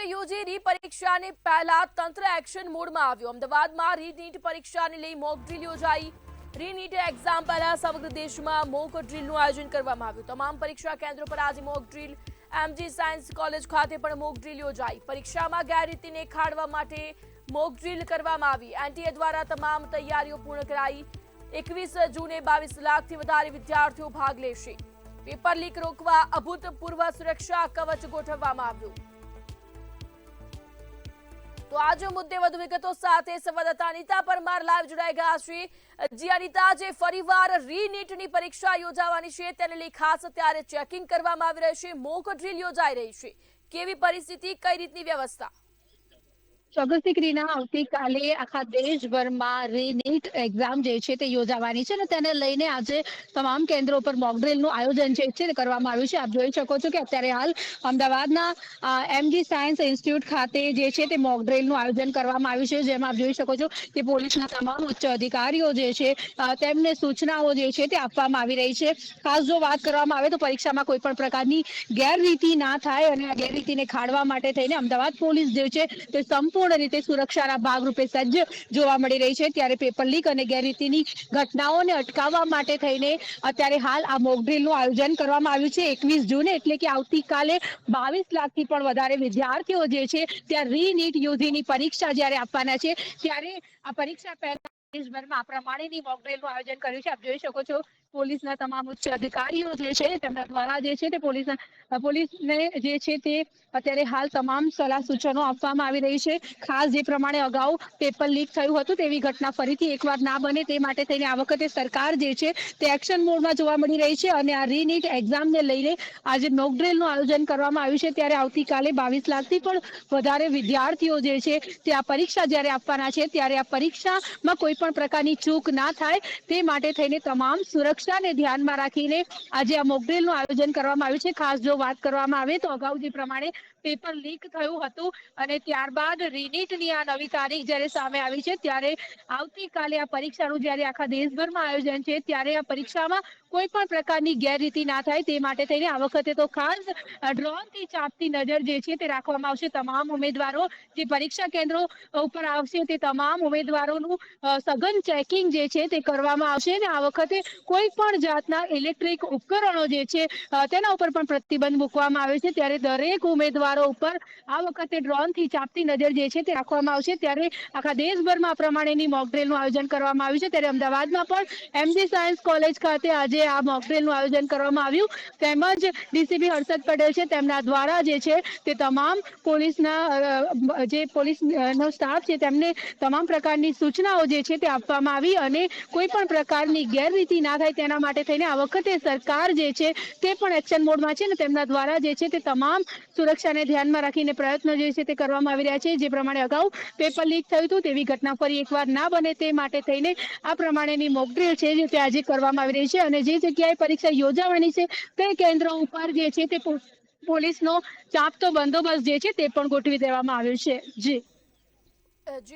યુજીની પરીક્ષાની પહેલા તંત્ર એક્શન મોડમાં આવ્યું। અમદાવાદમાં રીનીટ પરીક્ષાને લઈ મોક ડ્રીલ યોજાઈ। રીનીટ એક્ઝામ પહેલા સમગ્ર દેશમાં મોક ડ્રીલનું આયોજન કરવામાં આવ્યું। તમામ પરીક્ષા કેન્દ્રો પર આજે mock drill. MG science college ખાતે પણ મોક ડ્રીલ યોજાઈ। પરીક્ષામાં ગેરરીતિને ખાળવા માટે મોક ડ્રીલ કરવામાં આવી। એનટીએ દ્વારા તમામ તૈયારીઓ પૂર્ણ કરાઈ। 21 જૂને 22 લાખથી વધારે વિદ્યાર્થીઓ ભાગ લેશે। પેપર લીક રોકવા અભૂતપૂર્વ સુરક્ષા કવચ ગોઠવવામાં આવ્યું। તો આજે મુદ્દે વધુ વિગતો સાથે સંવાદદાતા અનિતા પરમાર લાઈવ જોડાઈ ગયા છે। જી અનિતા, જે ફરીવાર રીનીટની પરીક્ષા યોજાવાની છે તેને લઈ ખાસ અત્યારે ચેકિંગ કરવામાં આવી રહ્યું છે, મોક ડ્રીલ યોજાઈ રહી છે, કેવી પરિસ્થિતિ, કઈ રીતની વ્યવસ્થા? ચોક્કસથી ક્રીના, આવતીકાલે આખા દેશભરમાં રીનીટ એક્ઝામ જે છે તે યોજાવાની છે અને તેને લઈને આજે તમામ કેન્દ્રો પર મોક ડ્રીલનું આયોજન જે છે તે કરવામાં આવ્યું છે। આપ જોઈ શકો છો કે અત્યારે હાલ અમદાવાદના એમજી સાયન્સ ઇન્સ્ટિટ્યૂટ ખાતે જે છે તે મોક ડ્રીલનું આયોજન કરવામાં આવ્યું છે, જેમાં આપ જોઈ શકો છો કે પોલીસના તમામ ઉચ્ચ અધિકારીઓ જે છે તેમને સૂચનાઓ જે છે તે આપવામાં આવી રહી છે। ખાસ જો વાત કરવામાં આવે તો પરીક્ષામાં કોઈ પણ પ્રકારની ગેરરીતિ ના થાય અને આ ગેરરીતિને ખાળવા માટે થઈને અમદાવાદ પોલીસ જે છે તે સંપૂર્ણ રીતે સુરક્ષાના ભાગરૂપે સજ્જ જોવા મળી રહી છે। ત્યારે પેપર લીક અને ગેરરીતિની ઘટનાઓને અટકાવવા માટે થઈને અત્યારે હાલ આ મોક ડ્રીલનું આયોજન કરવામાં આવ્યું છે। 21 જૂને એટલે કે આવતીકાલે 22 લાખથી પણ વધારે વિદ્યાર્થીઓ જે છે ત્યાં રીનીટ યુજીની પરીક્ષા જ્યારે આપવાના છે, ત્યારે આ પરીક્ષા પહેલા દેશભરમાં આ પ્રમાણેની મોક ડ્રીલનું આયોજન કર્યું છે। આપ જોઈ શકો છો પોલીસના તમામ ઉચ્ચ અધિકારીઓ જે છે તેમના દ્વારા જે છે તે પોલીસને જે છે તે અત્યારે હાલ તમામ સલાહ સૂચનો આપવામાં આવી રહી છે। ખાસ જે પ્રમાણે અગાઉ પેપર લીક થયું હતું તેવી ઘટના ફરીથી એકવાર ના બને તે માટે થઈને આ વખતે સરકાર જે છે તે એક્શન મોડમાં જોવા મળી રહી છે અને આ રીનીટ એક્ઝામને લઈને આજે મોક ડ્રીલનું આયોજન કરવામાં આવ્યું છે। ત્યારે આવતીકાલે 22 લાખથી પણ વધારે વિદ્યાર્થીઓ જે છે તે આ પરીક્ષા જ્યારે આપવાના છે, ત્યારે આ પરીક્ષામાં કોઈ પણ પ્રકારની ચૂક ના થાય તે માટે થઈને તમામ સુરક્ષાને ધ્યાનમાં રાખીને આજે આ મોક ડ્રીલનું આયોજન કરવામાં આવ્યું છે। ખાસ જો વાત કરવામાં આવે તો અગાઉ જે પ્રમાણે પેપર લીક થયું હતું અને ત્યારબાદ રીનીટની આ નવી તારીખ જ્યારે સામે આવી છે, ત્યારે આવતીકાલે આ પરીક્ષાનું જ્યારે આખા દેશભરમાં આયોજન છે, ત્યારે આ પરીક્ષામાં કોઈ પણ પ્રકારની ગેરરીતિ ના થાય તે માટે થઈને આ વખતે તો ખાસ ડ્રોનથી ચાંપતી નજર જે છે તે રાખવામાં આવશે। તમામ ઉમેદવારો જે પરીક્ષા કેન્દ્રો ઉપર આવશે તે તમામ ઉમેદવારોનું સઘન ચેકિંગ જે છે તે કરવામાં આવશે અને આ વખતે કોઈ પણ જાતના ઇલેક્ટ્રિક ઉપકરણો જે છે તેના ઉપર પણ પ્રતિબંધ મૂકવામાં આવે છે। ત્યારે દરેક ઉમેદવારો ઉપર આ વખતે ડ્રોનથી ચાંપતી નજર જે છે તે રાખવામાં આવશે। ત્યારે આખા દેશભરમાં આ પ્રમાણેની મોક ડ્રીલનું આયોજન કરવામાં આવ્યું છે। ત્યારે અમદાવાદમાં પણ એમજી સાયન્સ કોલેજ ખાતે આજે આ મોક ડ્રીલનું આયોજન કરવામાં આવ્યું, તેમજ ડીસીપી હર્ષદ પટેલ છે તેમના દ્વારા જે છે તે તમામ પોલીસના જે પોલીસનો સ્ટાફ છે તેમને તમામ પ્રકારની સૂચનાઓ જે છે તે આપવામાં આવી અને કોઈ પણ પ્રકારની ગેરરીતિ ના થાય તેના માટે થઈને આ વખતે સરકાર જે છે તે પણ એક્શન મોડમાં છે ને તેમના દ્વારા જે છે તે તમામ સુરક્ષાને ધ્યાનમાં રાખીને પ્રયત્નો જે છે તે કરવામાં આવી રહ્યા છે। જે પ્રમાણે અગાઉ પેપર લીક થયું હતું તેવી ઘટના ફરી એકવાર ના બને તે માટે થઈને આ પ્રમાણેની મોક ડ્રીલ છે જે તે આજે કરવામાં આવી રહી છે અને જે જગ્યાએ પરીક્ષા યોજાવાની છે તે કેન્દ્રો ઉપર જે છે તે પોલીસનો ચાંપતો બંદોબસ્ત જે છે તે પણ ગોઠવી દેવામાં આવ્યો છે। જી।